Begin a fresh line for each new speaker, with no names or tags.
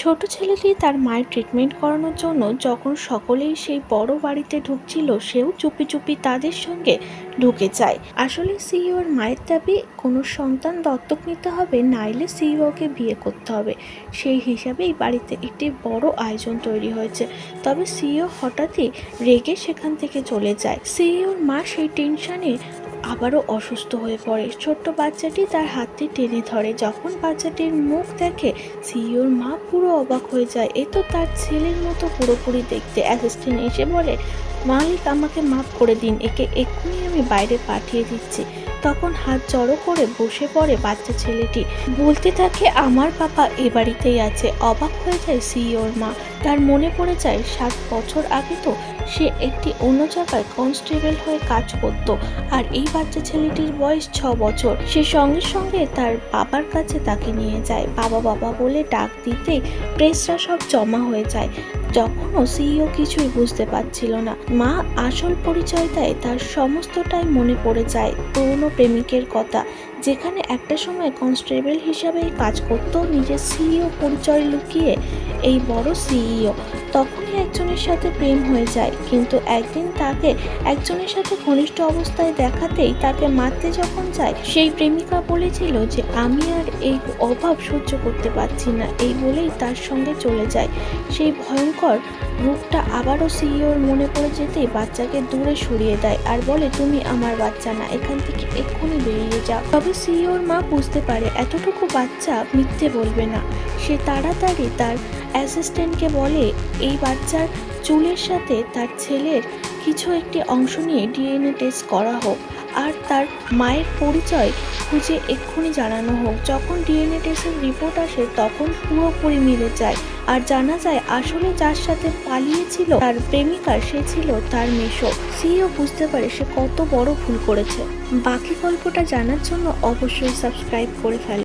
ছোট ছেলেটি তার মায়ের ট্রিটমেন্ট করানোর জন্য যখন সকলেই সেই বড় বাড়িতে ঢুকছিল, সেও চুপি চুপি তাদের সঙ্গে ঢুকে যায়। আসলে সিইওর মায়ের দাবি কোনো সন্তান দত্তক নিতে হবে, নাইলে সিইওকে বিয়ে করতে হবে। সেই হিসাবেই বাড়িতে একটি বড় আয়োজন তৈরি হয়েছে। তবে সিইও হঠাৎই রেগে সেখান থেকে চলে যায়। সিইওর মা সেই টেনশনে আবারও অসুস্থ হয়ে পড়ে। ছোট্ট বাচ্চাটি তার হাতটি টেনে ধরে। যখন বাচ্চাটির মুখ দেখে, সিইওর মা পুরো অবাক হয়ে যায়। এ তো তার ছেলের মতো পুরোপুরি দেখতে। অ্যাসিস্ট্যান্ট এসে বলে, মালিক আমাকে মাফ করে দিন, একে এক্ষুনি আমি বাইরে পাঠিয়ে দিচ্ছি। তখন হাত জড়ো করে বসে পড়ে বাচ্চা ছেলেটি। বলতে থাকে, আমার পাপা এ বাড়িতেই আছে। অবাক হয়ে যায় সিইওর মা। তার মনে পড়ে যায় 7 বছর আগে তো সে একটি অন্য জায়গায় কনস্টেবল হয়ে কাজ করত, আর এই বাচ্চা ছেলেটির বয়স 6 বছর। সে সঙ্গে সঙ্গে তার বাবার কাছে তাকে নিয়ে যায়। বাবা বাবা বলে ডাক দিতেই প্রেসরা সব জমা হয়ে যায়। যখনও সিইও কিছুই বুঝতে পারছিল না। মা আসল পরিচয় দেয়। তার সমস্তটাই মনে পড়ে যায় পুরনো প্রেমিকের কথা, যেখানে একটা সময় কনস্টেবল হিসাবেই কাজ করত, নিজের সিইও পরিচয় লুকিয়ে এই বড় সিইও। তখনই একজনের সাথে প্রেম হয়ে যায়, কিন্তু একদিন তাকে একজনের সাথে ঘনিষ্ঠ অবস্থায় দেখাতেই তাকে মারতে যখন যায়, সেই প্রেমিকা বলেছিল যে আমি আর এই অভাব সহ্য করতে পারছি না, এই বলেই তার সঙ্গে চলে যায়। সেই ভয়ঙ্কর রূপটা আবারও সিইওর মনে পড়ে যেতেই বাচ্চাকে দূরে সরিয়ে দেয় আর বলে, তুমি আমার বাচ্চা না, এখান থেকে এক্ষুনি বেরিয়ে যাও। তবে সিইওর মা বুঝতে পারে এতটুকু বাচ্চা মিথ্যে বলবে না। সে তাড়াতাড়ি তার অ্যাসিস্ট্যান্টকে বলে, এই বাচ্চার চুলের সাথে তার ছেলের কিছু একটি অংশ নিয়ে ডিএনএ টেস্ট করা হোক, আর তার মায়ের পরিচয় খুঁজে এক্ষুনি জানানো হোক। যখন ডিএনএ টেস্টের রিপোর্ট আসে, তখন পুরোপুরি মিলে যায় আর জানা যায় আসলে যার সাথে পালিয়েছিল তার প্রেমিকা, সে ছিল তার মেশো। সিইও বুঝতে পারে সে কত বড় ভুল করেছে। বাকি গল্পটা জানার জন্য অবশ্যই সাবস্ক্রাইব করে ফেলে।